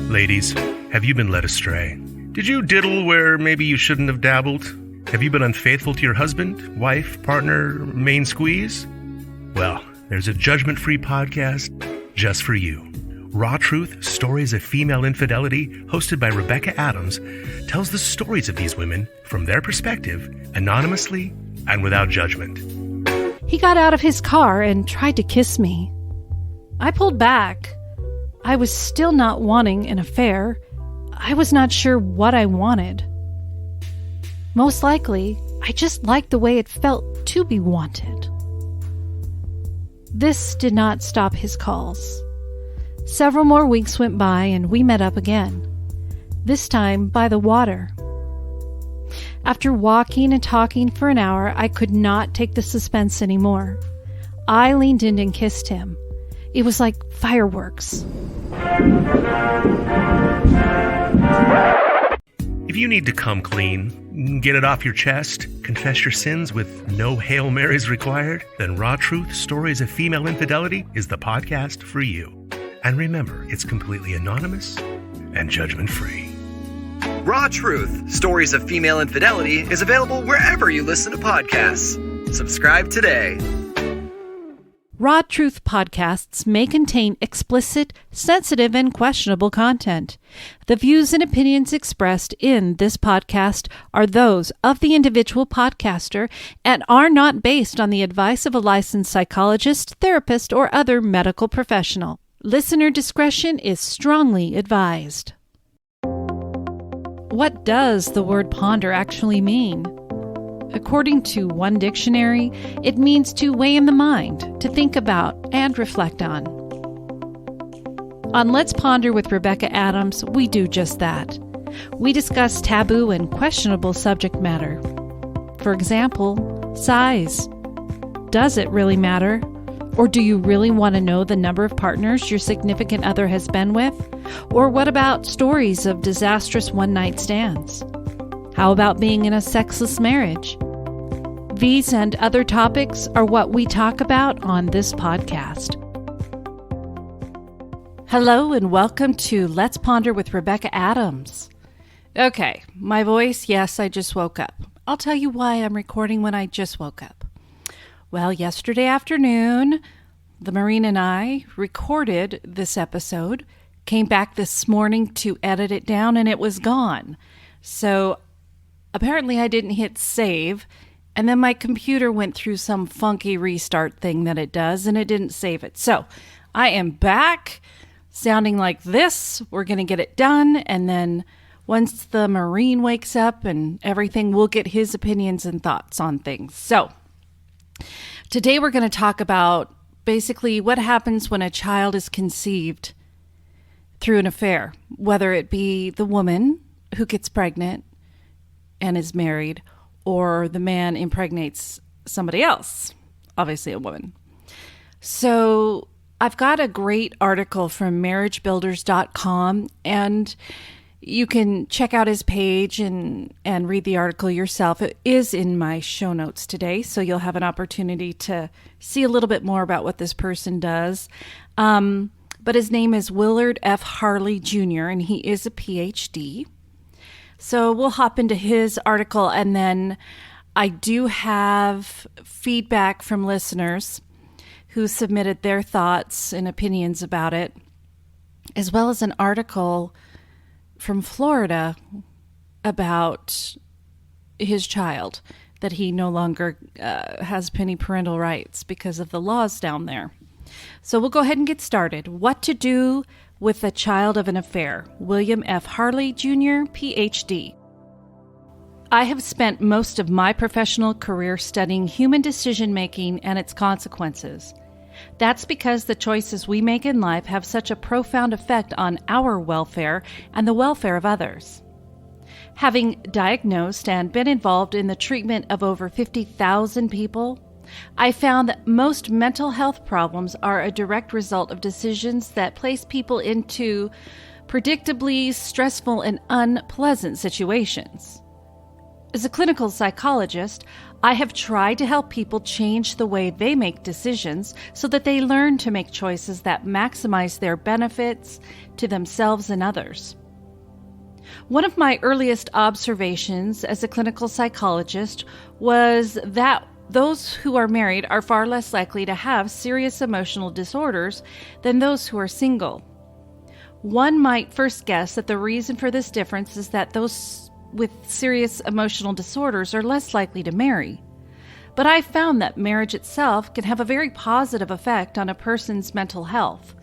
Ladies, have you been led astray? Did you diddle where maybe you shouldn't have dabbled? Have you been unfaithful to your husband, wife, partner, main squeeze? Well, there's a judgment-free podcast just for you. Raw Truth, Stories of Female Infidelity, hosted by Rebecca Adams, tells the stories of these women from their perspective, anonymously and without judgment. He got out of his car and tried to kiss me. I pulled back. I was still not wanting an affair. I was not sure what I wanted. Most likely, I just liked the way it felt to be wanted. This did not stop his calls. Several more weeks went by and we met up again, this time by the water. After walking and talking for an hour, I could not take the suspense anymore. I leaned in and kissed him. It was like fireworks. If you need to come clean, get it off your chest, confess your sins with no Hail Marys required, then Raw Truth, Stories of Female Infidelity is the podcast for you. And remember, it's completely anonymous and judgment-free. Raw Truth, Stories of Female Infidelity is available wherever you listen to podcasts. Subscribe today. Raw Truth podcasts may contain explicit, sensitive, and questionable content. The views and opinions expressed in this podcast are those of the individual podcaster and are not based on the advice of a licensed psychologist, therapist, or other medical professional. Listener discretion is strongly advised. What does the word ponder actually mean? According to one dictionary, it means to weigh in the mind, to think about and reflect on. On Let's Ponder with Rebecca Adams, we do just that. We discuss taboo and questionable subject matter. For example, size. Does it really matter? Or do you really want to know the number of partners your significant other has been with? Or what about stories of disastrous one-night stands? How about being in a sexless marriage? These and other topics are what we talk about on this podcast. Hello and welcome to Let's Ponder with Rebecca Adams. Okay, my voice, yes, I just woke up. I'll tell you why I'm recording when I just woke up. Well, yesterday afternoon, the Marine and I recorded this episode, came back this morning to edit it down, and it was gone. So apparently I didn't hit save, and then my computer went through some funky restart thing that it does, and it didn't save it. So I am back sounding like this. We're going to get it done, and then once the Marine wakes up and everything, we'll get his opinions and thoughts on things. So today we're going to talk about basically what happens when a child is conceived through an affair, whether it be the woman who gets pregnant and is married, or the man impregnates somebody else, obviously a woman. So I've got a great article from marriagebuilders.com, and you can check out his page and read the article yourself. It is in my show notes today, so you'll have an opportunity to see a little bit more about what this person does. But his name is Willard F. Harley Jr., and he is a PhD. So we'll hop into his article, and then I do have feedback from listeners who submitted their thoughts and opinions about it, as well as an article from Florida about his child, that he no longer has any parental rights because of the laws down there. So we'll go ahead and get started. What to do with the child of an affair. William F. Harley, Jr., Ph.D. I have spent most of my professional career studying human decision-making and its consequences. That's because the choices we make in life have such a profound effect on our welfare and the welfare of others. Having diagnosed and been involved in the treatment of over 50,000 people, I found that most mental health problems are a direct result of decisions that place people into predictably stressful and unpleasant situations. As a clinical psychologist, I have tried to help people change the way they make decisions so that they learn to make choices that maximize their benefits to themselves and others. One of my earliest observations as a clinical psychologist was that those who are married are far less likely to have serious emotional disorders than those who are single. One might first guess that the reason for this difference is that those with serious emotional disorders are less likely to marry. But I found that marriage itself can have a very positive effect on a person's mental health.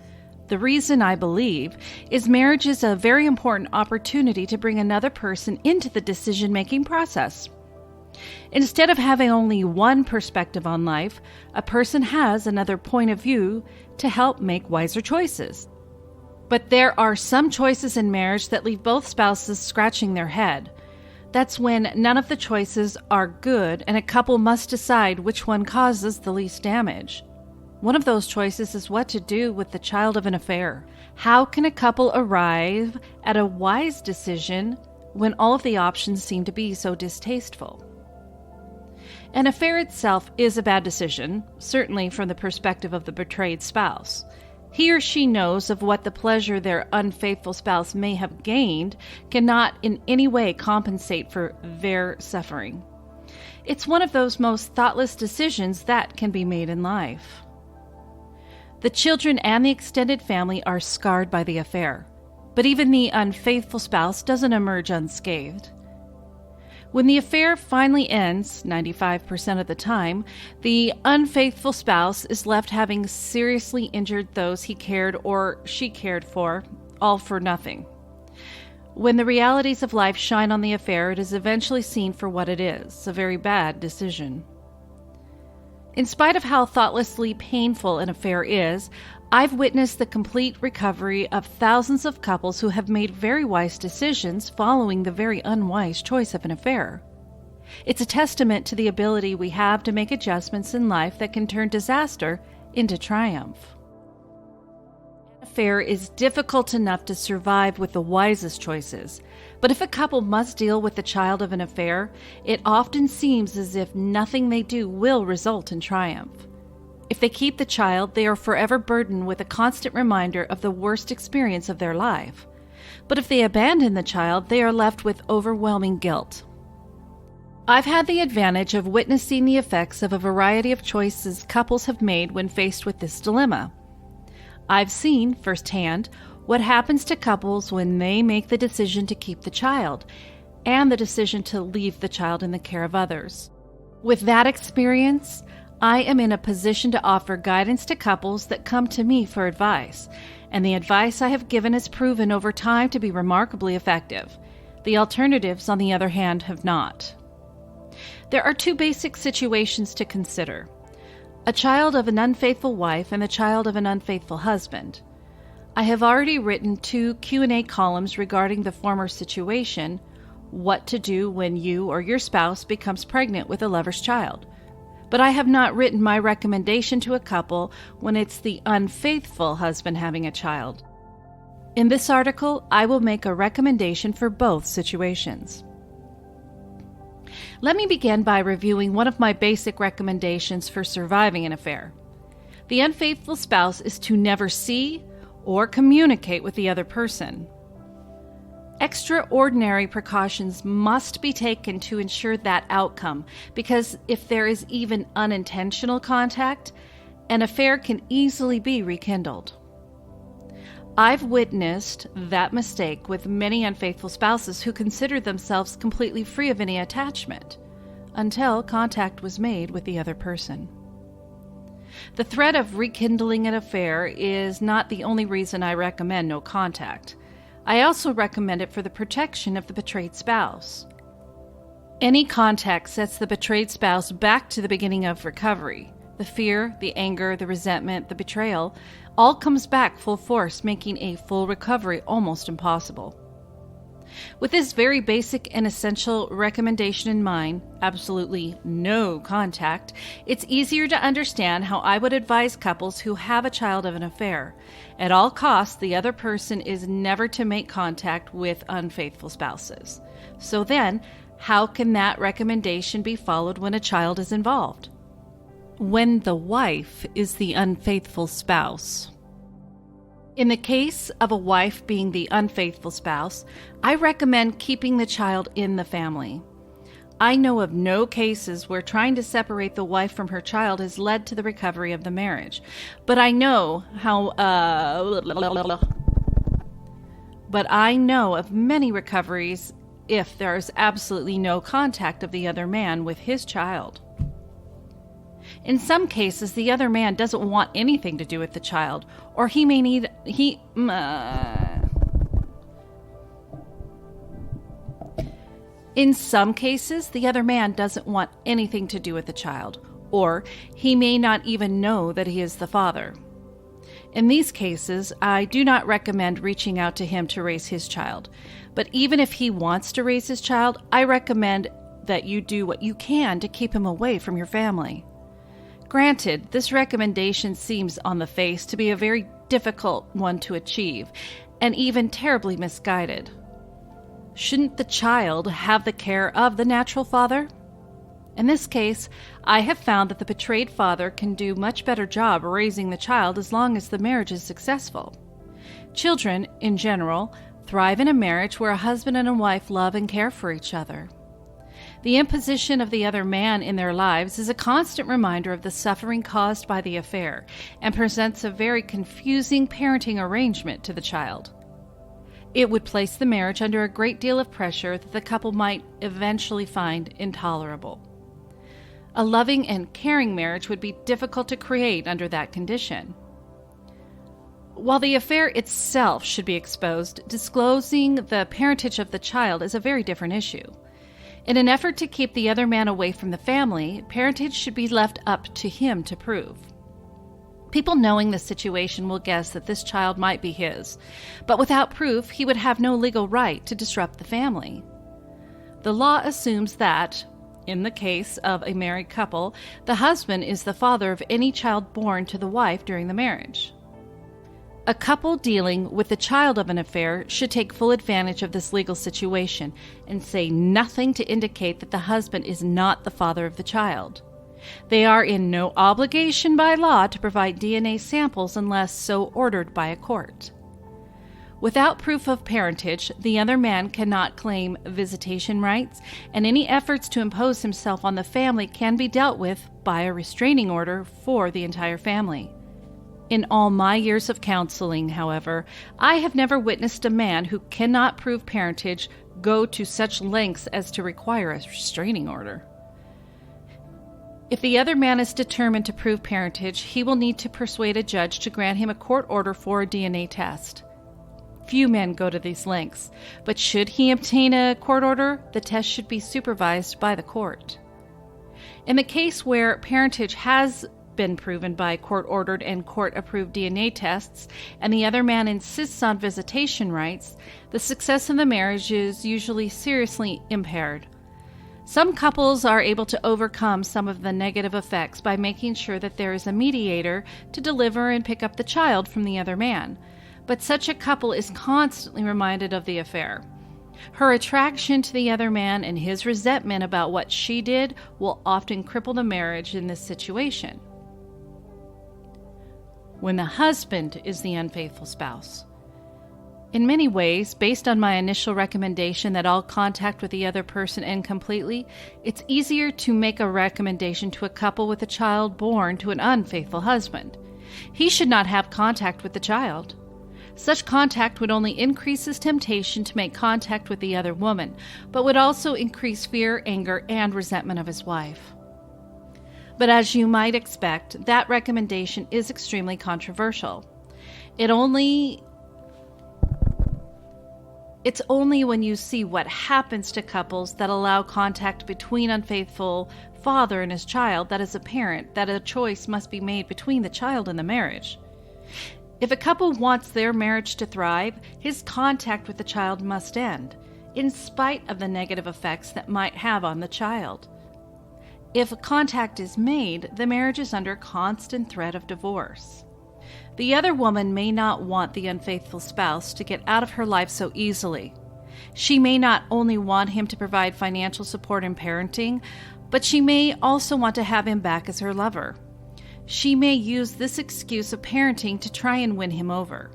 The reason, I believe, is marriage is a very important opportunity to bring another person into the decision-making process. Instead of having only one perspective on life, a person has another point of view to help make wiser choices. But there are some choices in marriage that leave both spouses scratching their head. That's when none of the choices are good and a couple must decide which one causes the least damage. One of those choices is what to do with the child of an affair. How can a couple arrive at a wise decision when all of the options seem to be so distasteful? An affair itself is a bad decision, certainly from the perspective of the betrayed spouse. He or she knows of what the pleasure their unfaithful spouse may have gained cannot in any way compensate for their suffering. It's one of those most thoughtless decisions that can be made in life. The children and the extended family are scarred by the affair, but even the unfaithful spouse doesn't emerge unscathed. When the affair finally ends, 95% of the time, the unfaithful spouse is left having seriously injured those he cared or she cared for, all for nothing. When the realities of life shine on the affair, it is eventually seen for what it is, a very bad decision. In spite of how thoughtlessly painful an affair is, I've witnessed the complete recovery of thousands of couples who have made very wise decisions following the very unwise choice of an affair. It's a testament to the ability we have to make adjustments in life that can turn disaster into triumph. An affair is difficult enough to survive with the wisest choices, but if a couple must deal with the child of an affair, it often seems as if nothing they do will result in triumph. If they keep the child, they are forever burdened with a constant reminder of the worst experience of their life. But if they abandon the child, they are left with overwhelming guilt. I've had the advantage of witnessing the effects of a variety of choices couples have made when faced with this dilemma. I've seen firsthand what happens to couples when they make the decision to keep the child and the decision to leave the child in the care of others. With that experience, I am in a position to offer guidance to couples that come to me for advice, and the advice I have given has proven over time to be remarkably effective. The alternatives, on the other hand, have not. There are two basic situations to consider: a child of an unfaithful wife and the child of an unfaithful husband. I have already written 2 Q&A columns regarding the former situation, what to do when you or your spouse becomes pregnant with a lover's child. But I have not written my recommendation to a couple when it's the unfaithful husband having a child. In this article, I will make a recommendation for both situations. Let me begin by reviewing one of my basic recommendations for surviving an affair. The unfaithful spouse is to never see or communicate with the other person. Extraordinary precautions must be taken to ensure that outcome, because if there is even unintentional contact, an affair can easily be rekindled. I've witnessed that mistake with many unfaithful spouses who considered themselves completely free of any attachment until contact was made with the other person. The threat of rekindling an affair is not the only reason I recommend no contact. I also recommend it for the protection of the betrayed spouse. Any contact sets the betrayed spouse back to the beginning of recovery. The fear, the anger, the resentment, the betrayal, all comes back full force, making a full recovery almost impossible. With this very basic and essential recommendation in mind, absolutely no contact, it's easier to understand how I would advise couples who have a child of an affair. At all costs, the other person is never to make contact with unfaithful spouses. So then, How can that recommendation be followed when a child is involved? When the wife is the unfaithful spouse. In the case of a wife being the unfaithful spouse, I recommend keeping the child in the family. I know of no cases where trying to separate the wife from her child has led to the recovery of the marriage, but I know of many recoveries if there is absolutely no contact of the other man with his child. In some cases, the other man doesn't want anything to do with the child, or he may need In some cases, the other man doesn't want anything to do with the child, or he may not even know that he is the father. In these cases, I do not recommend reaching out to him to raise his child, but even if he wants to raise his child, I recommend that you do what you can to keep him away from your family. Granted, this recommendation seems on the face to be a very difficult one to achieve, and even terribly misguided. Shouldn't the child have the care of the natural father? In this case, I have found that the betrayed father can do much better job raising the child as long as the marriage is successful. Children, in general, thrive in a marriage where a husband and a wife love and care for each other. The imposition of the other man in their lives is a constant reminder of the suffering caused by the affair and presents a very confusing parenting arrangement to the child. It would place the marriage under a great deal of pressure that the couple might eventually find intolerable. A loving and caring marriage would be difficult to create under that condition. While the affair itself should be exposed, disclosing the parentage of the child is a very different issue. In an effort to keep the other man away from the family, parentage should be left up to him to prove. People knowing the situation will guess that this child might be his, but without proof, he would have no legal right to disrupt the family. The law assumes that, in the case of a married couple, the husband is the father of any child born to the wife during the marriage. A couple dealing with the child of an affair should take full advantage of this legal situation and say nothing to indicate that the husband is not the father of the child. They are in no obligation by law to provide DNA samples unless so ordered by a court. Without proof of parentage, the other man cannot claim visitation rights, and any efforts to impose himself on the family can be dealt with by a restraining order for the entire family. In all my years of counseling, however, I have never witnessed a man who cannot prove parentage go to such lengths as to require a restraining order. If the other man is determined to prove parentage, he will need to persuade a judge to grant him a court order for a DNA test. Few men go to these lengths, but should he obtain a court order, the test should be supervised by the court. In the case where parentage has been proven by court-ordered and court-approved DNA tests, and the other man insists on visitation rights, the success of the marriage is usually seriously impaired. Some couples are able to overcome some of the negative effects by making sure that there is a mediator to deliver and pick up the child from the other man, but such a couple is constantly reminded of the affair. Her attraction to the other man and his resentment about what she did will often cripple the marriage in this situation. When the husband is the unfaithful spouse. In many ways, based on my initial recommendation that all contact with the other person end completely, it's easier to make a recommendation to a couple with a child born to an unfaithful husband. He should not have contact with the child. Such contact would only increase his temptation to make contact with the other woman, but would also increase fear, anger, and resentment of his wife. But as you might expect, that recommendation is extremely controversial. It's only when you see what happens to couples that allow contact between unfaithful father and his child that is apparent that a choice must be made between the child and the marriage. If a couple wants their marriage to thrive, his contact with the child must end, in spite of the negative effects that might have on the child. If contact is made, the marriage is under constant threat of divorce. The other woman may not want the unfaithful spouse to get out of her life so easily. She may not only want him to provide financial support in parenting, but she may also want to have him back as her lover. She may use this excuse of parenting to try and win him over.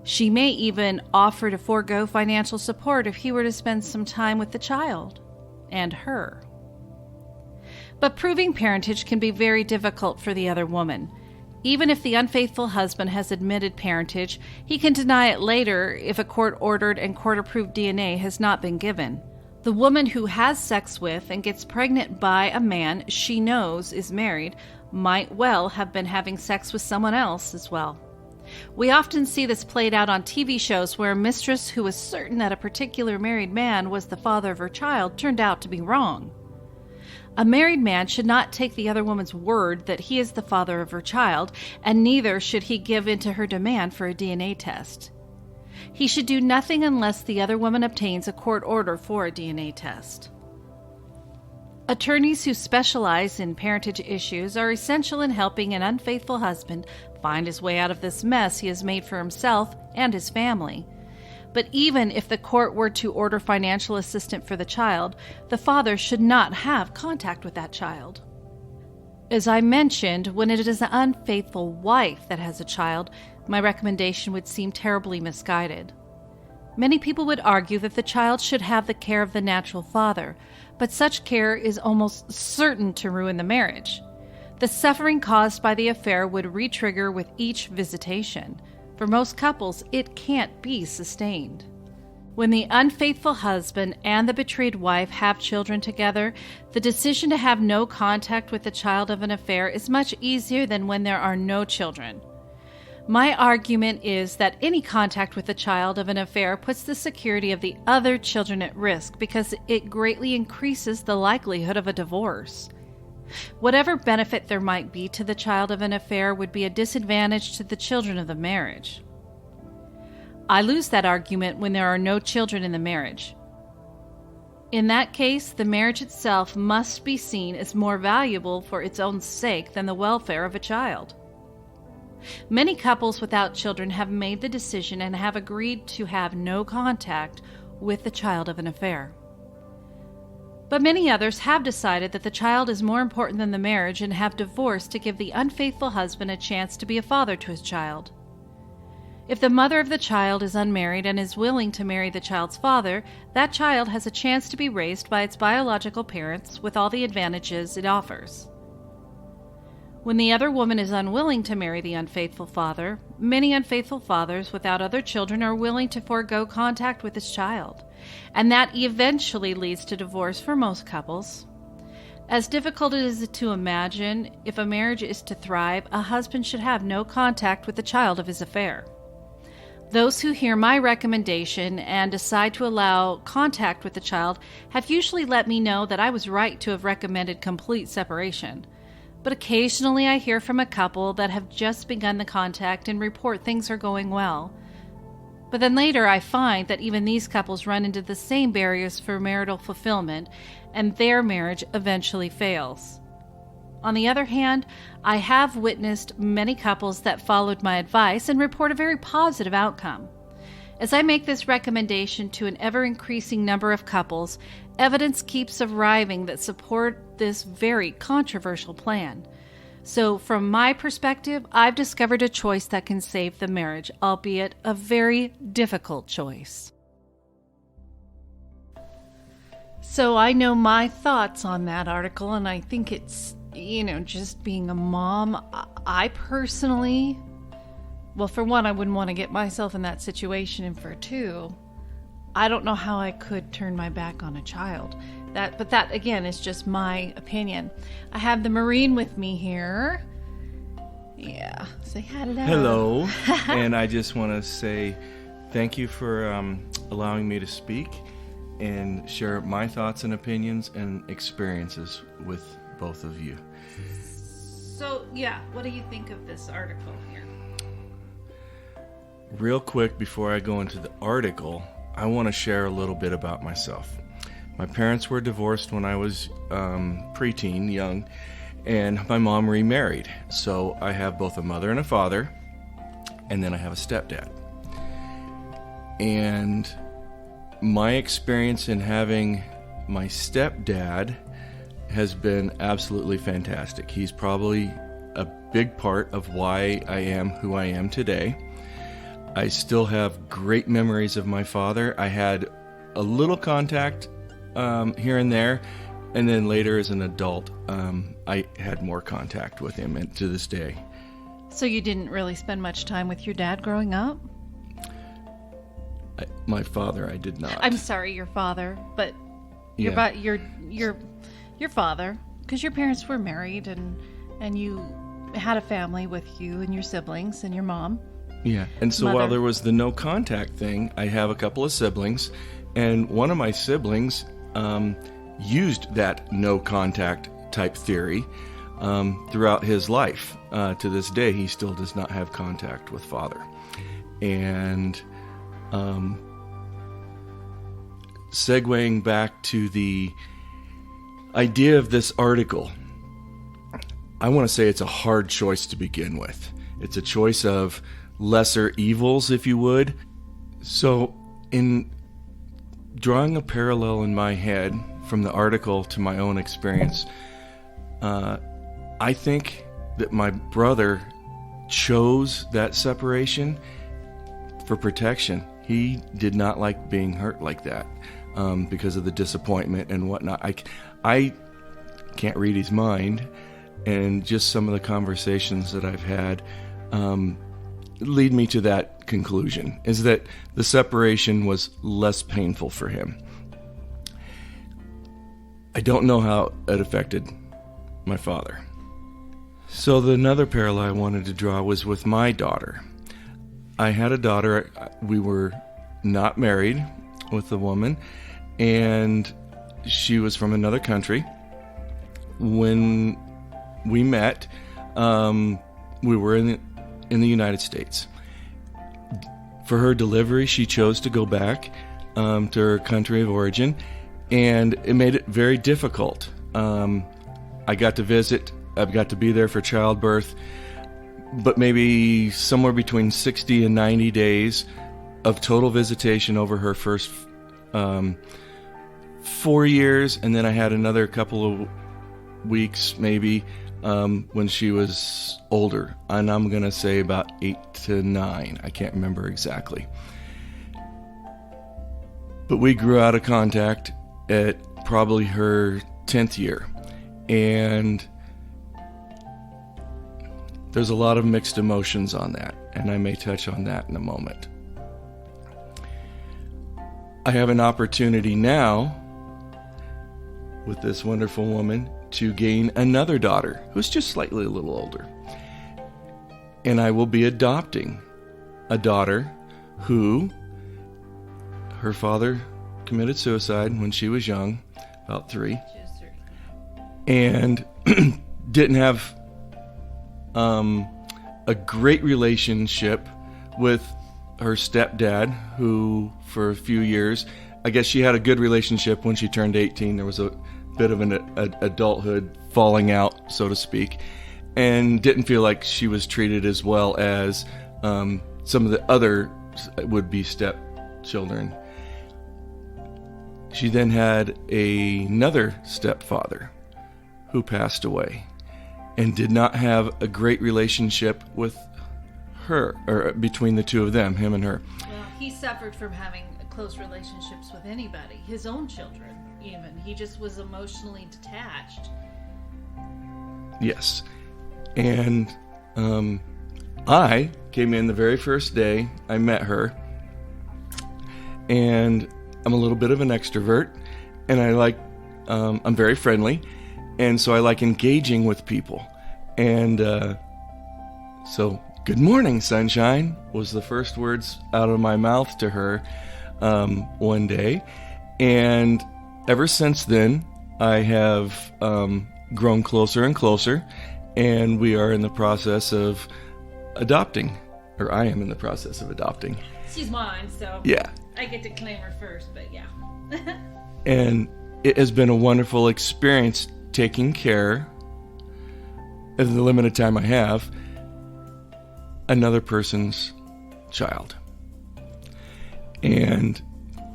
She may even offer to forego financial support if he were to spend some time with the child and her. But proving parentage can be very difficult for the other woman. Even if the unfaithful husband has admitted parentage, he can deny it later if a court-ordered and court-approved DNA has not been given. The woman who has sex with and gets pregnant by a man she knows is married might well have been having sex with someone else as well. We often see this played out on TV shows where a mistress who was certain that a particular married man was the father of her child turned out to be wrong. A married man should not take the other woman's word that he is the father of her child, and neither should he give in to her demand for a DNA test. He should do nothing unless the other woman obtains a court order for a DNA test. Attorneys who specialize in parentage issues are essential in helping an unfaithful husband find his way out of this mess he has made for himself and his family. But even if the court were to order financial assistance for the child, the father should not have contact with that child. As I mentioned, when it is an unfaithful wife that has a child, my recommendation would seem terribly misguided. Many people would argue that the child should have the care of the natural father, but such care is almost certain to ruin the marriage. The suffering caused by the affair would re-trigger with each visitation. For most couples, it can't be sustained. When the unfaithful husband and the betrayed wife have children together, the decision to have no contact with the child of an affair is much easier than when there are no children. My argument is that any contact with the child of an affair puts the security of the other children at risk because it greatly increases the likelihood of a divorce. Whatever benefit there might be to the child of an affair would be a disadvantage to the children of the marriage. I lose that argument when there are no children in the marriage. In that case, the marriage itself must be seen as more valuable for its own sake than the welfare of a child. Many couples without children have made the decision and have agreed to have no contact with the child of an affair. But many others have decided that the child is more important than the marriage and have divorced to give the unfaithful husband a chance to be a father to his child. If the mother of the child is unmarried and is willing to marry the child's father, that child has a chance to be raised by its biological parents with all the advantages it offers. When the other woman is unwilling to marry the unfaithful father, many unfaithful fathers without other children are willing to forego contact with his child, and that eventually leads to divorce for most couples. As difficult as it is to imagine, if a marriage is to thrive, a husband should have no contact with the child of his affair. Those who hear my recommendation and decide to allow contact with the child have usually let me know that I was right to have recommended complete separation. But occasionally I hear from a couple that have just begun the contact and report things are going well. But then later I find that even these couples run into the same barriers for marital fulfillment, and their marriage eventually fails. On the other hand, I have witnessed many couples that followed my advice and report a very positive outcome. As I make this recommendation to an ever-increasing number of couples, evidence keeps arriving that support this very controversial plan. So from my perspective, I've discovered a choice that can save the marriage, albeit a very difficult choice. So I know my thoughts on that article, and I think it's, just being a mom, I personally, well, for one, I wouldn't want to get myself in that situation, and for two, I don't know how I could turn my back on a child. But that, again, is just my opinion. I have the Marine with me here. Yeah, say hello. Hello, and I just want to say thank you for allowing me to speak and share my thoughts and opinions and experiences with both of you. So, yeah, what do you think of this article here? Real quick, before I go into the article, I want to share a little bit about myself. My parents were divorced when I was preteen, young, and my mom remarried. So I have both a mother and a father, and then I have a stepdad. And my experience in having my stepdad has been absolutely fantastic. He's probably a big part of why I am who I am today. I still have great memories of my father. I had a little contact here and there, and then later as an adult, I had more contact with him, and to this day. So you didn't really spend much time with your dad growing up? My father, I did not. I'm sorry, your father, but your father, because your parents were married and you had a family with you and your siblings and your mom. Yeah, and so Mother. while there was the no contact thing, I have a couple of siblings, and one of my siblings used that no contact type theory throughout his life. To this day, he still does not have contact with father. And segueing back to the idea of this article, I want to say it's a hard choice to begin with. It's a choice of lesser evils, if you would. So in drawing a parallel in my head from the article to my own experience, I think that my brother chose that separation for protection. He did not like being hurt like that because of the disappointment and whatnot. I can't read his mind, and just some of the conversations that I've had lead me to that conclusion, is that the separation was less painful for him. I don't know how it affected my father. So another parallel I wanted to draw was with my daughter. I had a daughter. We were not married with a woman, and she was from another country. When we met, we were in the United States. For her delivery, she chose to go back to her country of origin, and it made it very difficult. I got to visit. I got to be there for childbirth, but maybe somewhere between 60 and 90 days of total visitation over her first 4 years, and then I had another couple of weeks maybe when she was older, and I'm going to say about 8 to 9. I can't remember exactly. But we grew out of contact at probably her 10th year, and there's a lot of mixed emotions on that, and I may touch on that in a moment. I have an opportunity now with this wonderful woman to gain another daughter who's just slightly a little older. And I will be adopting a daughter who, her father committed suicide when she was young, about 3, and didn't have a great relationship with her stepdad, who for a few years, I guess she had a good relationship when she turned 18. There was a bit of an adulthood falling out, so to speak, and didn't feel like she was treated as well as some of the other would-be stepchildren. She then had another stepfather who passed away and did not have a great relationship with her, or between the two of them, him and her. Well, he suffered from having close relationships with anybody, his own children even. He just was emotionally detached. Yes. And I came in the very first day I met her, and I'm a little bit of an extrovert, and I'm very friendly, and so I like engaging with people. And so, "Good morning, sunshine," was the first words out of my mouth to her one day. And ever since then, I have grown closer and closer, and we are in the process of adopting, or I am in the process of adopting. She's mine, so Yeah. I get to claim her first, but yeah. And it has been a wonderful experience taking care, in the limited time I have, another person's child. And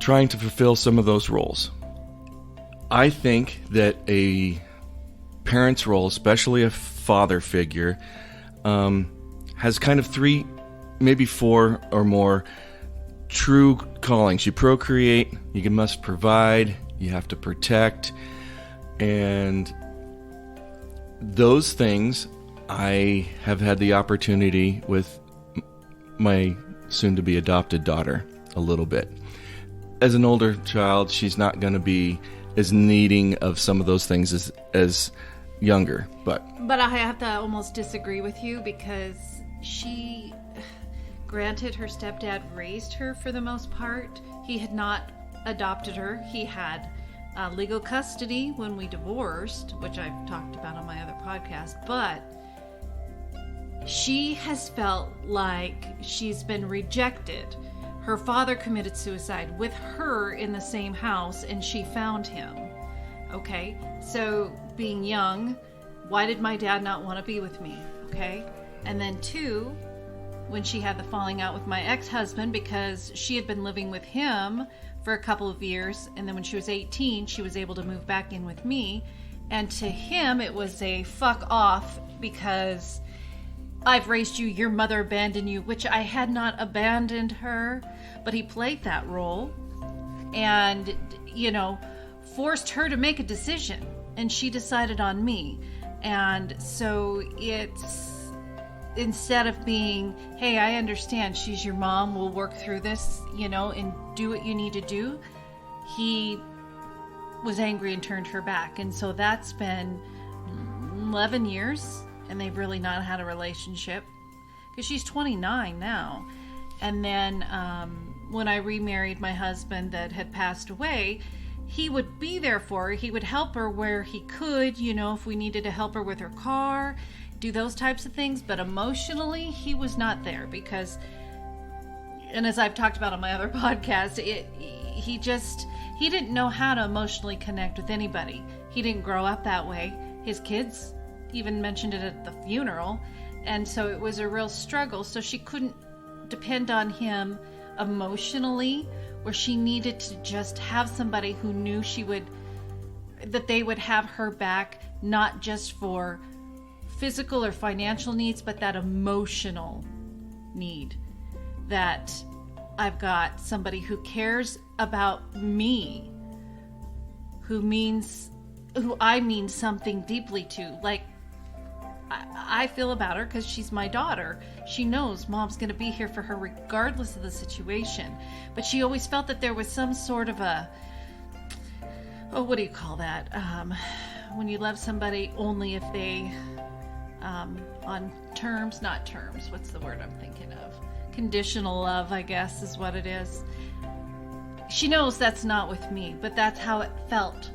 trying to fulfill some of those roles. I think that a parent's role, especially a father figure, has kind of 3, maybe 4 or more true callings. You procreate, you must provide, you have to protect, and those things I have had the opportunity with my soon-to-be adopted daughter a little bit. As an older child, she's not going to be as needing of some of those things as younger, but I have to almost disagree with you, because she, granted, her stepdad raised her for the most part. He had not adopted her. He had legal custody when we divorced, which I've talked about on my other podcast, but she has felt like she's been rejected. Her father committed suicide with her in the same house, and she found him. Okay, so being young, why did my dad not want to be with me? Okay, and then 2, when she had the falling out with my ex-husband, because she had been living with him for a couple of years, and then when she was 18, she was able to move back in with me, and to him it was a fuck off, because I've raised you, your mother abandoned you, which I had not abandoned her, but he played that role and, forced her to make a decision, and she decided on me. And so it's, instead of being, hey, I understand, she's your mom, we'll work through this, and do what you need to do, he was angry and turned her back. And so that's been 11 years, and they've really not had a relationship, because she's 29 now. And then when I remarried my husband that had passed away, he would be there for her. He would help her where he could, if we needed to help her with her car, do those types of things. But emotionally, he was not there, because, and as I've talked about on my other podcast, he didn't know how to emotionally connect with anybody. He didn't grow up that way. His kids even mentioned it at the funeral, and so it was a real struggle. So she couldn't depend on him emotionally, where she needed to just have somebody who knew that they would have her back, not just for physical or financial needs, but that emotional need, that I've got somebody who cares about me, who I mean something deeply to. Like, I feel about her because she's my daughter. She knows mom's going to be here for her regardless of the situation. But she always felt that there was some sort of what do you call that? When you love somebody only if they, on terms, not terms, what's the word I'm thinking of? Conditional love, I guess, is what it is. She knows that's not with me, but that's how it felt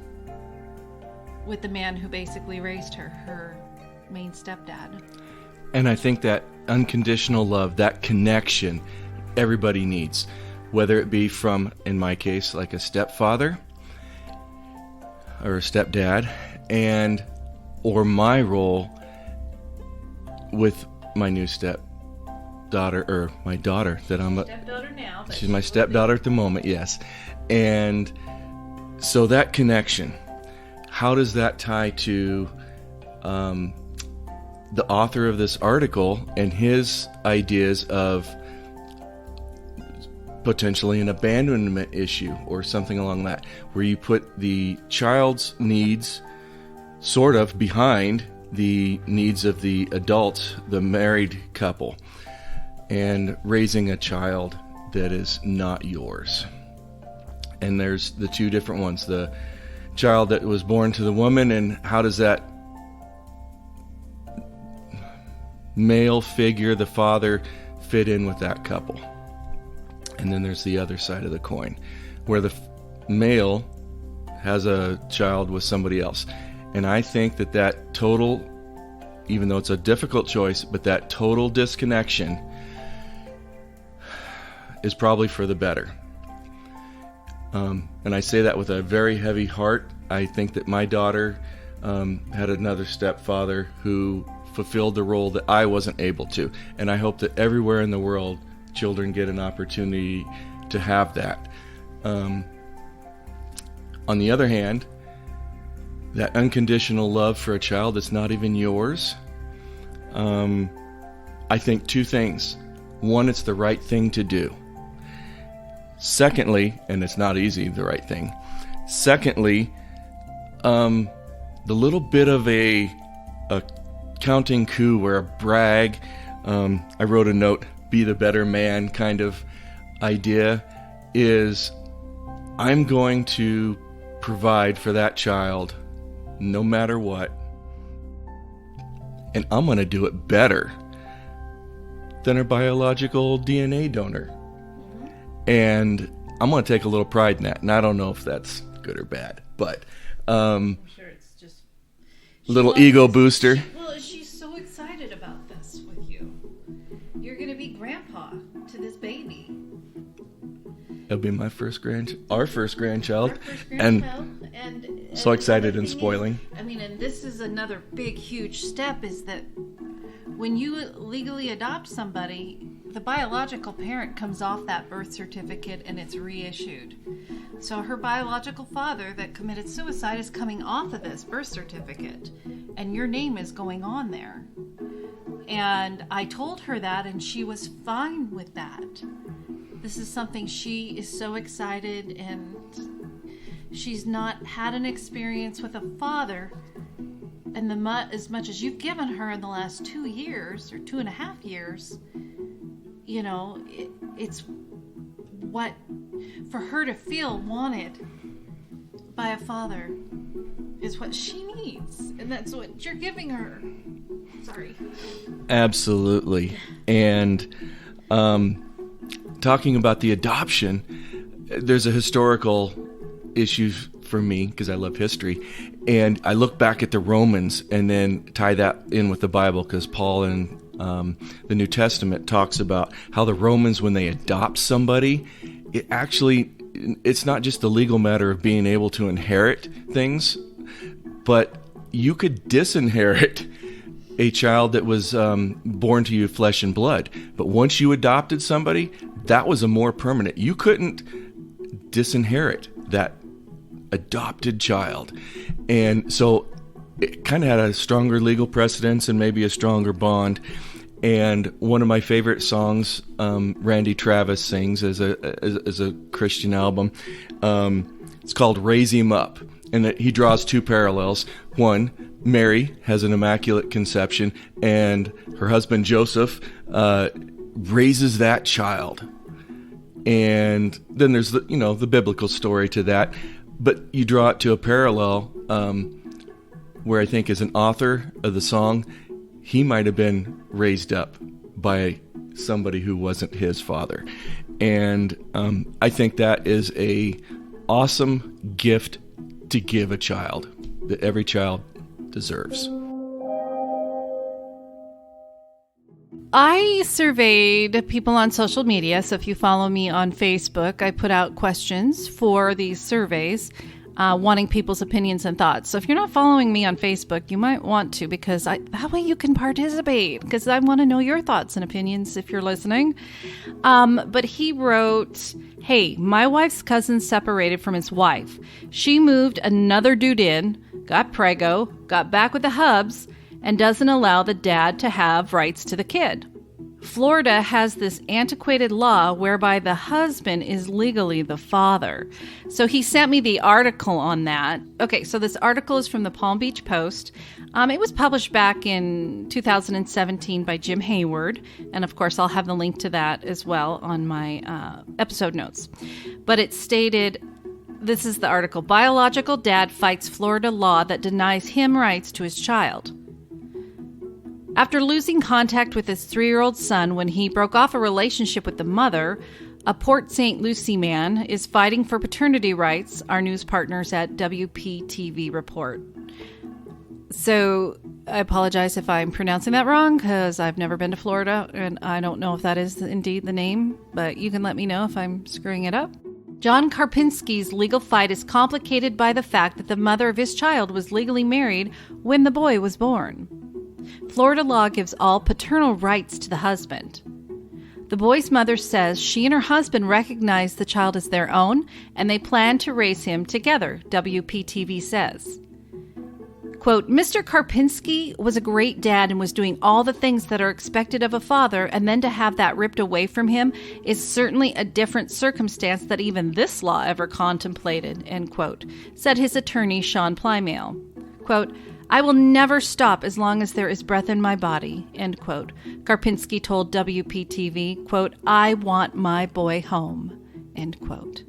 with the man who basically raised her main stepdad. And I think that unconditional love, that connection, everybody needs, whether it be from, in my case, like a stepfather or a stepdad, or my role with my new stepdaughter, or my daughter that I'm stepdaughter now, but she's my stepdaughter at the moment, yes. And so that connection, how does that tie to the author of this article and his ideas of potentially an abandonment issue or something along that, where you put the child's needs sort of behind the needs of the adults, the married couple, and raising a child that is not yours. And there's the 2 different ones, the child that was born to the woman, and how does that male figure, the father, fit in with that couple? And then there's the other side of the coin, where the male has a child with somebody else. And I think that total, even though it's a difficult choice, but that total disconnection is probably for the better. And I say that with a very heavy heart. I think that my daughter had another stepfather who fulfilled the role that I wasn't able to. And I hope that everywhere in the world, children get an opportunity to have that. On the other hand, that unconditional love for a child that's not even yours, I think two things. One, it's the right thing to do. Secondly, and it's not easy, the right thing. Secondly, the little bit of a counting coup or a brag, I wrote a note, be the better man kind of idea, is I'm going to provide for that child no matter what, and I'm going to do it better than her biological DNA donor. And I'm going to take a little pride in that. And I don't know if that's good or bad, but I'm sure it's just little ego booster. She's so excited about this with you. You're going to be grandpa to this baby. It'll be our first grandchild. And so excited and spoiling. And this is another big, huge step, is that when you legally adopt somebody, the biological parent comes off that birth certificate and it's reissued. So her biological father that committed suicide is coming off of this birth certificate, and your name is going on there. And I told her that, and she was fine with that. This is something she is so excited, and she's not had an experience with a father. And as much as you've given her in the last 2 years or 2.5 years, it's what for her to feel wanted by a father is what she needs, and that's what you're giving her. Sorry. Absolutely. And talking about the adoption, there's a historical issue for me because I love history, and I look back at the Romans and then tie that in with the Bible, because Paul in the New Testament talks about how the Romans, when they adopt somebody, it's not just the legal matter of being able to inherit things, but you could disinherit a child that was born to you flesh and blood. But once you adopted somebody, that was a more permanent. You couldn't disinherit that adopted child. And so it kind of had a stronger legal precedence and maybe a stronger bond. And one of my favorite songs, Randy Travis sings as a Christian album, it's called Raise Him Up. And he draws two parallels. One, Mary has an immaculate conception, and her husband Joseph raises that child. And then there's the biblical story to that. But you draw it to a parallel where I think as an author of the song, he might have been raised up by somebody who wasn't his father. And I think that is a awesome gift to give a child that every child deserves. I surveyed people on social media, so if you follow me on Facebook, I put out questions for these surveys, wanting people's opinions and thoughts. So if you're not following me on Facebook, you might want to, because that way you can participate, because I want to know your thoughts and opinions if you're listening. But he wrote, "Hey, my wife's cousin separated from his wife. She moved another dude in, got preggo, got back with the hubs, and doesn't allow the dad to have rights to the kid. Florida has this antiquated law whereby the husband is legally the father." So he sent me the article on that. Okay, so this article is from the Palm Beach Post. It was published back in 2017 by Jim Hayward. And of course, I'll have the link to that as well on my episode notes. But it stated, this is the article, "Biological dad fights Florida law that denies him rights to his child." After losing contact with his 3-year-old son when he broke off a relationship with the mother, a Port St. Lucie man is fighting for paternity rights, our news partners at WPTV report. So I apologize if I'm pronouncing that wrong, because I've never been to Florida, and I don't know if that is indeed the name, but you can let me know if I'm screwing it up. John Karpinski's legal fight is complicated by the fact that the mother of his child was legally married when the boy was born. Florida law gives all paternal rights to the husband. The boy's mother says she and her husband recognize the child as their own, and they plan to raise him together, WPTV says. Quote, Mr. Karpinski was a great dad and was doing all the things that are expected of a father, and then to have that ripped away from him is certainly a different circumstance that even this law ever contemplated, end quote, said his attorney, Sean Plymale. Quote, I will never stop as long as there is breath in my body, end quote. Karpinski told WPTV, quote, I want my boy home, end quote.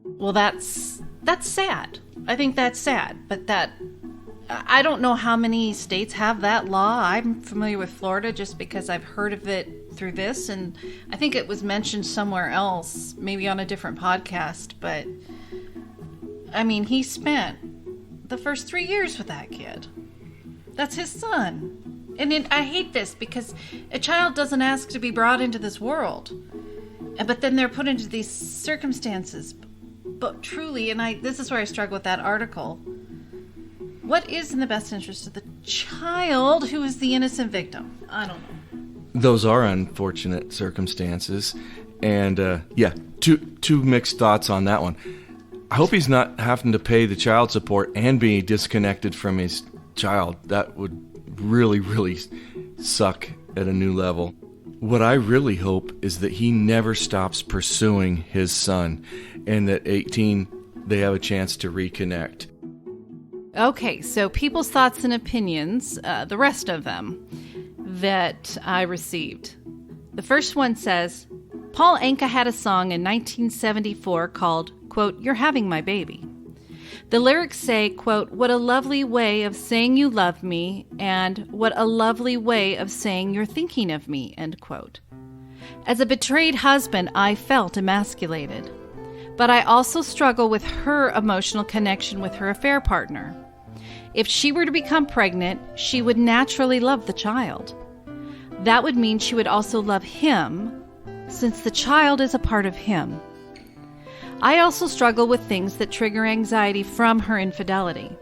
Well, that's sad. I think that's sad, but I don't know how many states have that law. I'm familiar with Florida just because I've heard of it through this, and I think it was mentioned somewhere else, maybe on a different podcast, but I mean, he spent the first 3 years with that kid. That's his son. And I hate this because a child doesn't ask to be brought into this world, but then they're put into these circumstances. But truly, and this is where I struggle with that article, what is in the best interest of the child who is the innocent victim? I don't know. Those are unfortunate circumstances. And two mixed thoughts on that one. I hope he's not having to pay the child support and be disconnected from his child. That would really, really suck at a new level. What I really hope is that he never stops pursuing his son, and that 18, they have a chance to reconnect. Okay, so people's thoughts and opinions, the rest of them that I received. The first one says, Paul Anka had a song in 1974 called, quote, You're Having My Baby. The lyrics say, quote, what a lovely way of saying you love me, and what a lovely way of saying you're thinking of me, end quote. As a betrayed husband, I felt emasculated. But I also struggle with her emotional connection with her affair partner. If she were to become pregnant, she would naturally love the child. That would mean she would also love him, since the child is a part of him. I also struggle with things that trigger anxiety from her infidelity.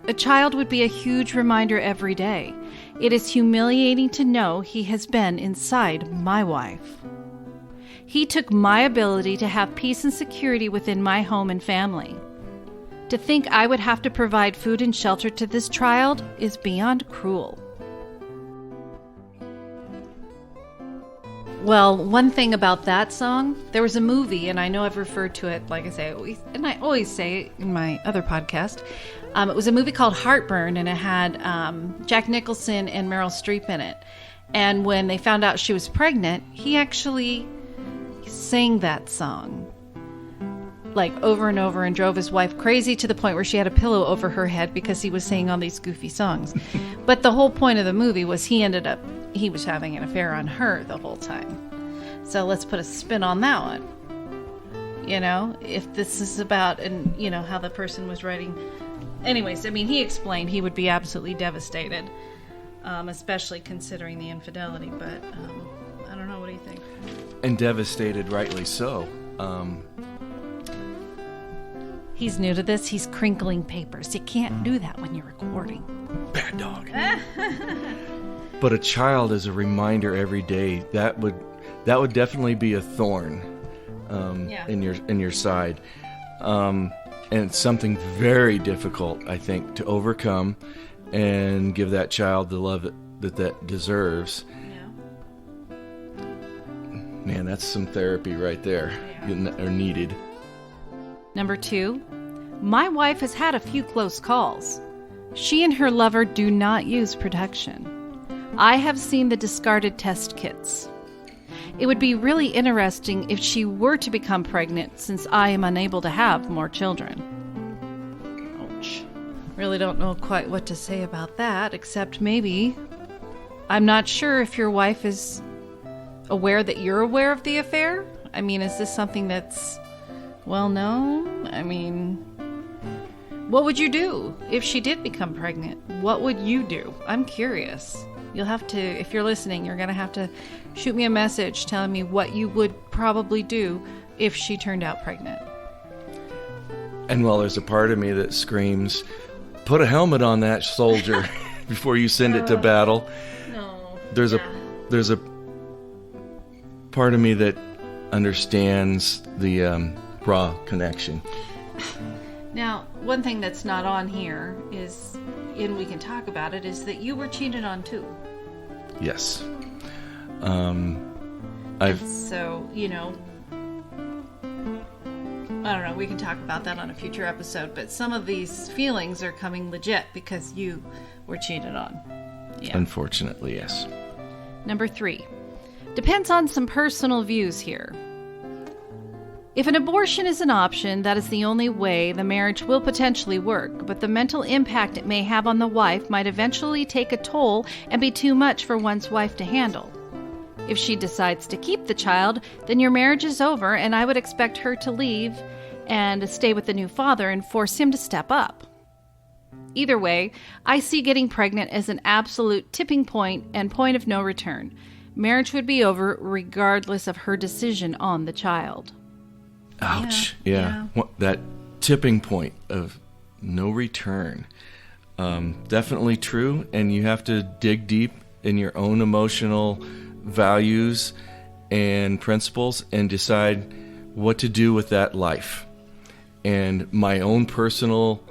A child would be a huge reminder every day. It is humiliating to know he has been inside my wife. He took my ability to have peace and security within my home and family. To think I would have to provide food and shelter to this child is beyond cruel. Well, one thing about that song, there was a movie, and I know I've referred to it, like I say, I always say it in my other podcast. It was a movie called Heartburn, and it had Jack Nicholson and Meryl Streep in it. And when they found out she was pregnant, he actually sang that song like over and over and drove his wife crazy to the point where she had a pillow over her head because he was singing all these goofy songs. But the whole point of the movie was he was having an affair on her the whole time. So let's put a spin on that one. You know, if this is about, and you know, how the person was writing. Anyways, I mean, he explained he would be absolutely devastated, especially considering the infidelity. But I don't know. What do you think? And devastated, rightly so. He's new to this. He's crinkling papers. You can't do that when you're recording. Bad dog. But a child is a reminder every day. That would definitely be a thorn in your side. And it's something very difficult, I think, to overcome and give that child the love that deserves. Yeah. Man, that's some therapy right there, or needed. Number 2, my wife has had a few close calls. She and her lover do not use protection. I have seen the discarded test kits. It would be really interesting if she were to become pregnant, since I am unable to have more children. Ouch. Really don't know quite what to say about that, except maybe I'm not sure if your wife is aware that you're aware of the affair. I mean, is this something that's well known? I mean, what would you do if she did become pregnant? What would you do? I'm curious. You'll have to, if you're listening, you're going to have to shoot me a message telling me what you would probably do if she turned out pregnant. And while there's a part of me that screams, put a helmet on that soldier before you send it to battle. No. There's a part of me that understands the raw connection. Now, one thing that's not on here is, and we can talk about it, is that you were cheated on too. Yes. So, I don't know, we can talk about that on a future episode, but some of these feelings are coming legit because you were cheated on. Yeah. Unfortunately, yes. Number 3. Depends on some personal views here. If an abortion is an option, that is the only way the marriage will potentially work, but the mental impact it may have on the wife might eventually take a toll and be too much for one's wife to handle. If she decides to keep the child, then your marriage is over, and I would expect her to leave and stay with the new father and force him to step up. Either way, I see getting pregnant as an absolute tipping point and point of no return. Marriage would be over regardless of her decision on the child. Ouch. Yeah. That tipping point of no return. Definitely true. And you have to dig deep in your own emotional values and principles and decide what to do with that life. And my own personal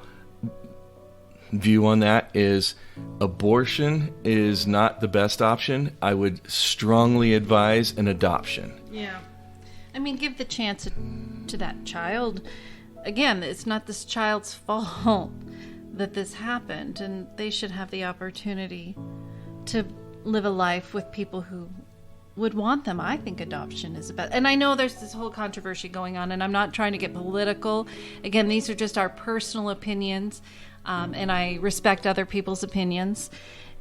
view on that is abortion is not the best option. I would strongly advise an adoption. Yeah. I mean, give the chance to that child. Again, it's not this child's fault that this happened, and they should have the opportunity to live a life with people who would want them. I think adoption is about, and I know there's this whole controversy going on, and I'm not trying to get political. Again, these are just our personal opinions, and I respect other people's opinions.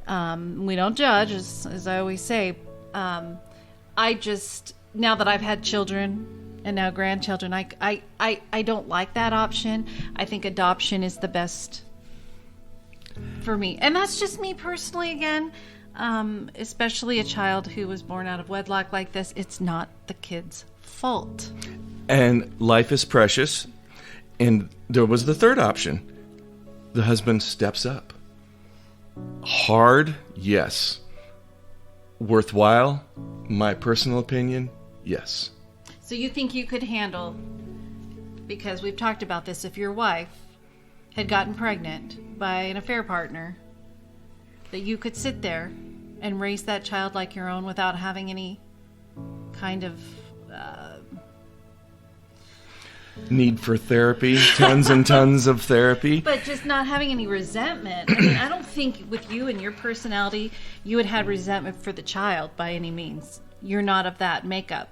We don't judge, as I always say. I just, now that I've had children and now grandchildren, I don't like that option. I think adoption is the best for me. And that's just me personally again. Especially a child who was born out of wedlock like this. It's not the kid's fault. And life is precious. And there was the third option. The husband steps up. Hard, yes. Worthwhile, my personal opinion, yes. So you think you could handle, because we've talked about this, if your wife had gotten pregnant by an affair partner, that you could sit there and raise that child like your own without having any kind of need for therapy, tons and tons of therapy. But just not having any resentment. I mean, I don't think with you and your personality, you would have resentment for the child by any means. You're not of that makeup.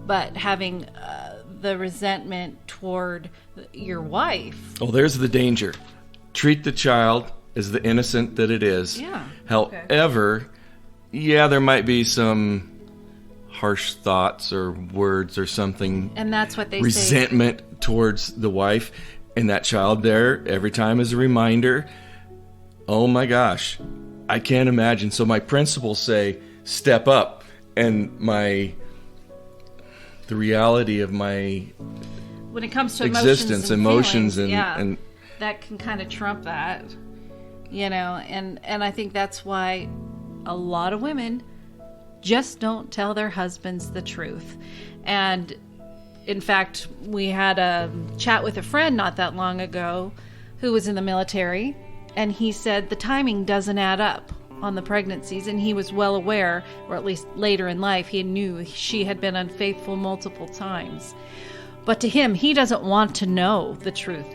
But having the resentment toward your wife. Oh, there's the danger. Treat the child as the innocent that it is. Yeah. However, yeah, there might be some harsh thoughts or words or something. And that's what they say. Resentment towards the wife, and that child there every time is a reminder. Oh my gosh, I can't imagine. So my principles say step up, and the reality of my when it comes to existence, emotions feelings, and that can kind of trump that, and I think that's why a lot of women just don't tell their husbands the truth. And in fact, we had a chat with a friend not that long ago who was in the military, and he said the timing doesn't add up on the pregnancies, and he was well aware, or at least later in life, he knew she had been unfaithful multiple times. But to him, he doesn't want to know the truth.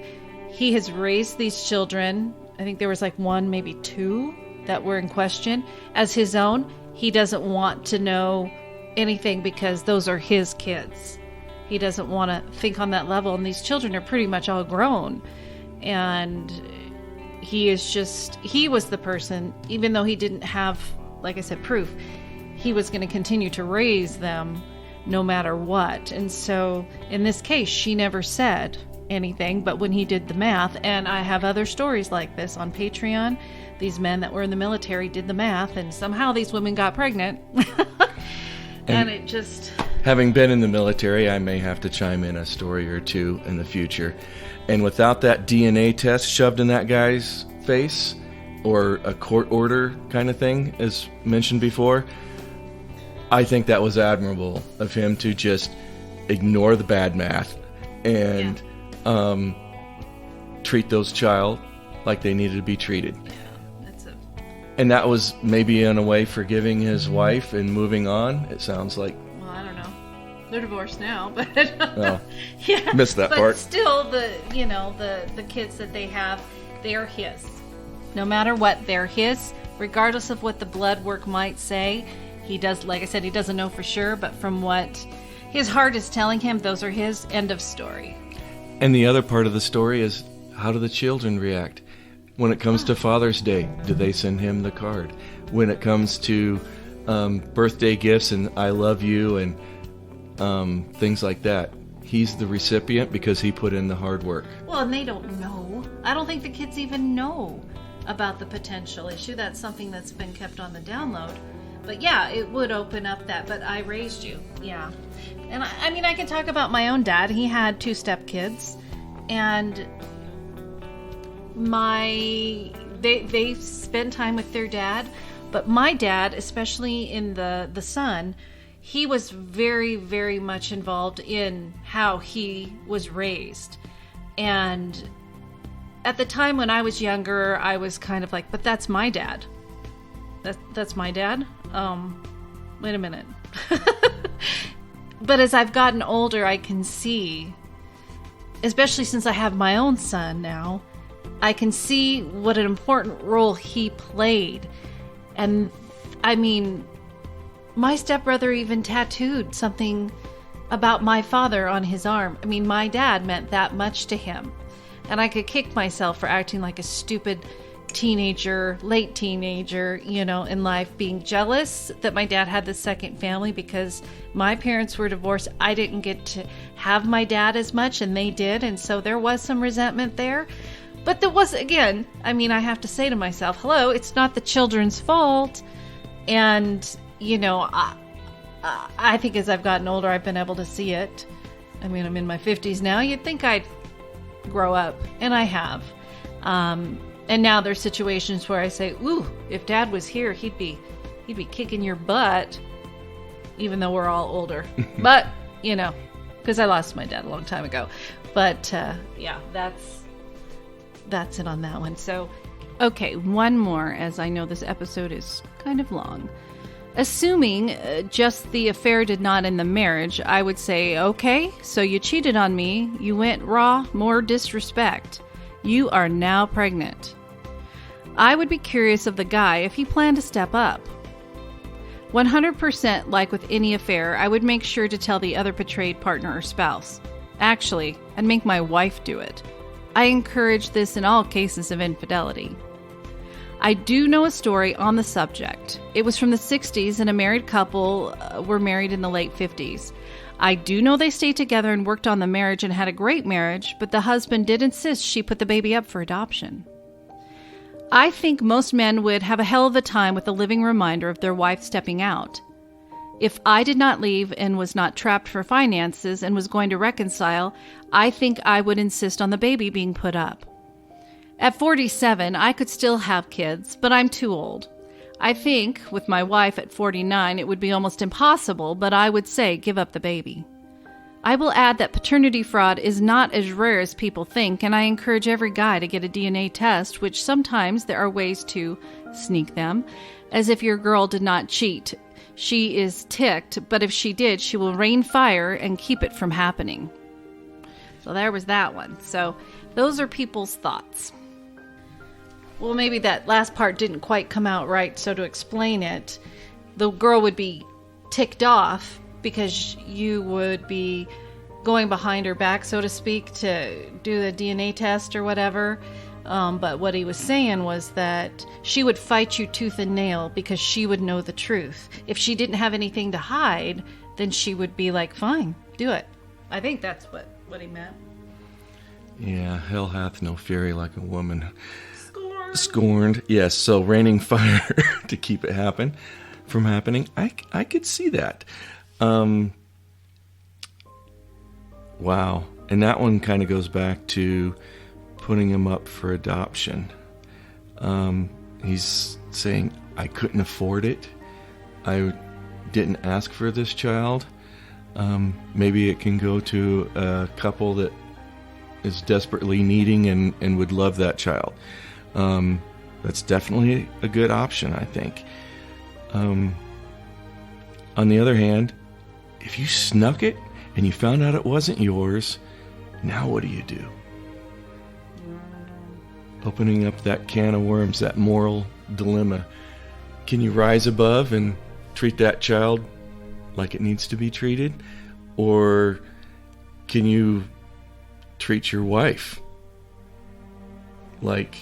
He has raised these children, I think there was like one, maybe two that were in question, as his own. He doesn't want to know anything because those are his kids. He doesn't want to think on that level, and these children are pretty much all grown. And he was the person, even though he didn't have, like I said, proof, he was going to continue to raise them no matter what. And so in this case, she never said anything, but when he did the math, and I have other stories like this on Patreon, these men that were in the military did the math, and somehow these women got pregnant. and it just... Having been in the military, I may have to chime in a story or two in the future. And without that DNA test shoved in that guy's face, or a court order kind of thing, as mentioned before, I think that was admirable of him to just ignore the bad math and treat those child like they needed to be treated. And that was maybe in a way forgiving his wife and moving on, it sounds like. Well, I don't know. They're divorced now, but yeah, missed that part. But still, the kids that they have, they are his. No matter what, they're his, regardless of what the blood work might say. He does, like I said, he doesn't know for sure, but from what his heart is telling him, those are his. End of story. And the other part of the story is, how do the children react? When it comes to Father's Day, do they send him the card? When it comes to birthday gifts and I love you and things like that, he's the recipient because he put in the hard work. Well, and they don't know. I don't think the kids even know about the potential issue. That's something that's been kept on the download. But yeah, it would open up that. But I raised you, yeah. And I mean, I can talk about my own dad. He had 2 stepkids, and they spend time with their dad. But my dad, especially in the son, he was very, very much involved in how he was raised. And at the time when I was younger, I was kind of like, but that's my dad. That's my dad? Wait a minute. But as I've gotten older, I can see, especially since I have my own son now, I can see what an important role he played. And I mean, my stepbrother even tattooed something about my father on his arm. I mean, my dad meant that much to him. And I could kick myself for acting like a stupid late teenager, in life, being jealous that my dad had the second family because my parents were divorced. I didn't get to have my dad as much, and they did. And so there was some resentment there. But there was, again, I mean, I have to say to myself, hello, it's not the children's fault. And, I think as I've gotten older, I've been able to see it. I mean, I'm in my 50s now. You'd think I'd grow up, and I have. And now there's situations where I say, ooh, if Dad was here, he'd be kicking your butt, even though we're all older. But, because I lost my dad a long time ago. But, yeah, that's it on that one. So, okay, one more, as I know this episode is kind of long. Assuming just the affair did not end the marriage, I would say, okay, so you cheated on me, you went raw, more disrespect. You are now pregnant. I would be curious of the guy if he planned to step up. 100% like with any affair, I would make sure to tell the other betrayed partner or spouse. Actually, I'd make my wife do it. I encourage this in all cases of infidelity. I do know a story on the subject. It was from the 60s, and a married couple were married in the late 50s. I do know they stayed together and worked on the marriage and had a great marriage, but the husband did insist she put the baby up for adoption. I think most men would have a hell of a time with the living reminder of their wife stepping out. If I did not leave and was not trapped for finances and was going to reconcile, I think I would insist on the baby being put up. At 47, I could still have kids, but I'm too old. I think, with my wife at 49, it would be almost impossible, but I would say give up the baby. I will add that paternity fraud is not as rare as people think, and I encourage every guy to get a DNA test, which sometimes there are ways to sneak them, as if your girl did not cheat. She is ticked, but if she did, she will rain fire and keep it from happening. So there was that one. So those are people's thoughts. Well, maybe that last part didn't quite come out right, so to explain it, the girl would be ticked off because you would be going behind her back, so to speak, to do the DNA test or whatever. But what he was saying was that she would fight you tooth and nail because she would know the truth. If she didn't have anything to hide, then she would be like, fine, do it. I think that's what he meant. Yeah, hell hath no fury like a woman scorned. Yes, so raining fire to keep it from happening. I could see that. Wow. And that one kind of goes back to putting him up for adoption. He's saying, I couldn't afford it. I didn't ask for this child. Maybe it can go to a couple that is desperately needing and would love that child. That's definitely a good option, I think. On the other hand, if you snuck it and you found out it wasn't yours, now what do you do? Opening up that can of worms, that moral dilemma. Can you rise above and treat that child like it needs to be treated? Or can you treat your wife like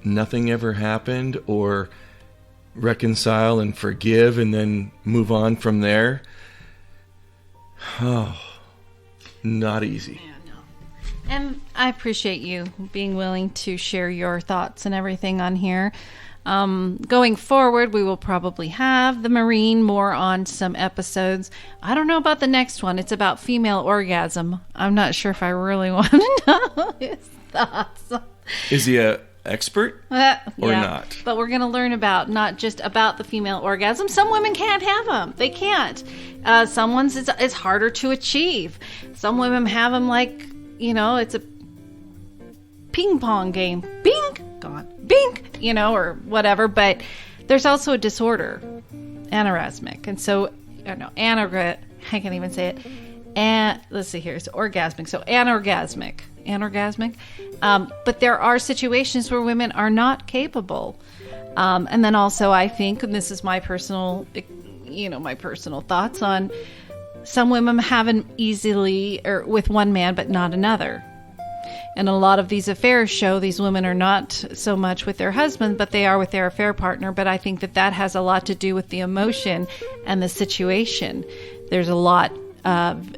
nothing ever happened, or reconcile and forgive and then move on from there? Oh, not easy. And I appreciate you being willing to share your thoughts and everything on here. Going forward, we will probably have the Marine more on some episodes. I don't know about the next one. It's about female orgasm. I'm not sure if I really want to know his thoughts. Is he a expert or not? But we're going to learn about not just about the female orgasm. Some women can't have them. They can't. Some ones it's harder to achieve. Some women have them like, it's a ping pong game. Bing, gone. Bing, or whatever. But there's also a disorder, anorgasmic. And so, I can't even say it. And let's see here. It's orgasmic. So anorgasmic. But there are situations where women are not capable. And then also I think, and this is my personal, my personal thoughts on, some women have an easily or with one man, but not another. And a lot of these affairs show these women are not so much with their husband, but they are with their affair partner. But I think that has a lot to do with the emotion and the situation. There's a lot of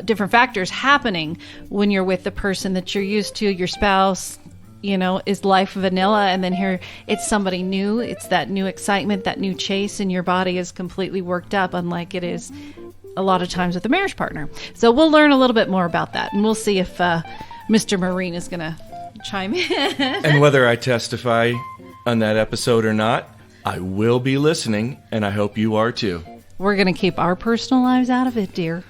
different factors happening when you're with the person that you're used to, your spouse, is life vanilla, and then here it's somebody new. It's that new excitement, that new chase, and your body is completely worked up, unlike it is a lot of times with a marriage partner. So we'll learn a little bit more about that, and we'll see if Mr. Marine is going to chime in. And whether I testify on that episode or not, I will be listening, and I hope you are too. We're going to keep our personal lives out of it, dear.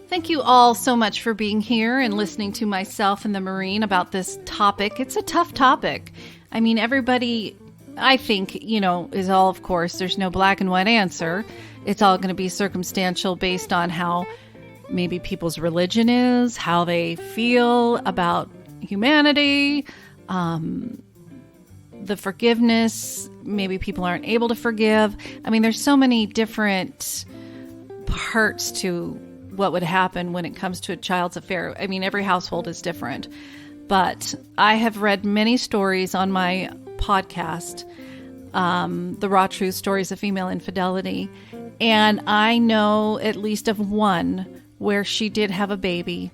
Thank you all so much for being here and listening to myself and the Marine about this topic. It's a tough topic. I mean, everybody, I think, is all, of course, there's no black and white answer. It's all going to be circumstantial based on how maybe people's religion is, how they feel about humanity, the forgiveness. Maybe people aren't able to forgive. I mean, there's so many different parts to what would happen when it comes to a child's affair. I mean, every household is different. But I have read many stories on my podcast, The Raw Truth, Stories of Female Infidelity. And I know at least of one where she did have a baby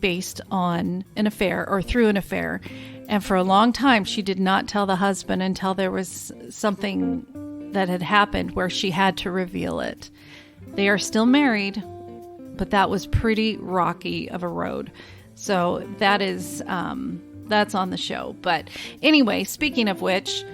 based on an affair or through an affair. And for a long time, she did not tell the husband until there was something that had happened where she had to reveal it. They are still married, but that was pretty rocky of a road. So that is, that's on the show. But anyway, speaking of which,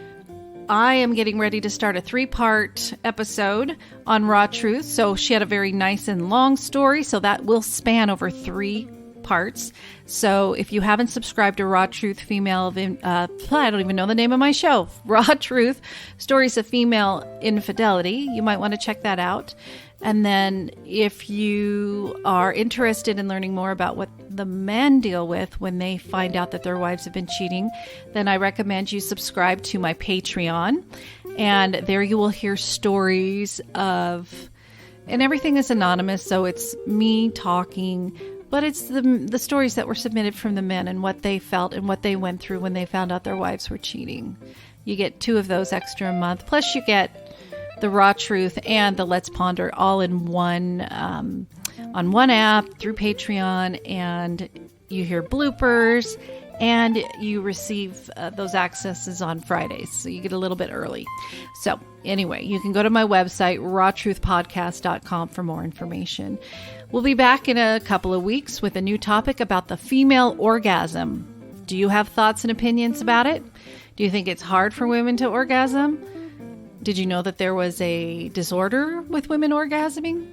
I am getting ready to start a 3-part episode on Raw Truth. So she had a very nice and long story, so that will span over 3 parts. So if you haven't subscribed to Raw Truth Female, I don't even know the name of my show, Raw Truth, Stories of Female Infidelity, you might want to check that out. And then if you are interested in learning more about what the men deal with when they find out that their wives have been cheating, then I recommend you subscribe to my Patreon. And there you will hear stories of, and everything is anonymous, so it's me talking, but it's the stories that were submitted from the men and what they felt and what they went through when they found out their wives were cheating. You get 2 of those extra a month. Plus you get the Raw Truth and the Let's Ponder all in one, on one app through Patreon, and you hear bloopers and you receive those accesses on Fridays. So you get a little bit early. So anyway, you can go to my website, rawtruthpodcast.com, for more information. We'll be back in a couple of weeks with a new topic about the female orgasm. Do you have thoughts and opinions about it? Do you think it's hard for women to orgasm? Did you know that there was a disorder with women orgasming?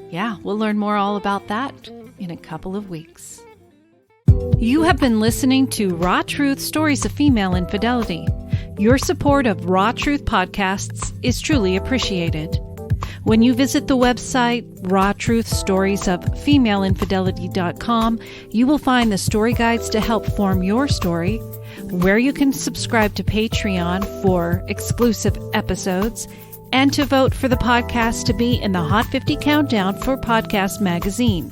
Yeah, we'll learn more all about that in a couple of weeks. You have been listening to Raw Truth Stories of Female Infidelity. Your support of Raw Truth podcasts is truly appreciated. When you visit the website rawtruthstoriesofFemaleInfidelity.com, you will find the story guides to help form your story, where you can subscribe to Patreon for exclusive episodes, and to vote for the podcast to be in the Hot 50 Countdown for Podcast Magazine.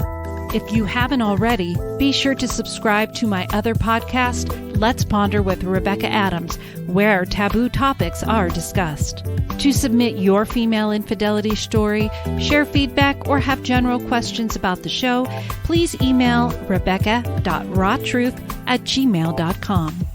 If you haven't already, be sure to subscribe to my other podcast, Let's Ponder with Rebecca Adams, where taboo topics are discussed. To submit your female infidelity story, share feedback, or have general questions about the show, please email rebecca.rawtruth@gmail.com.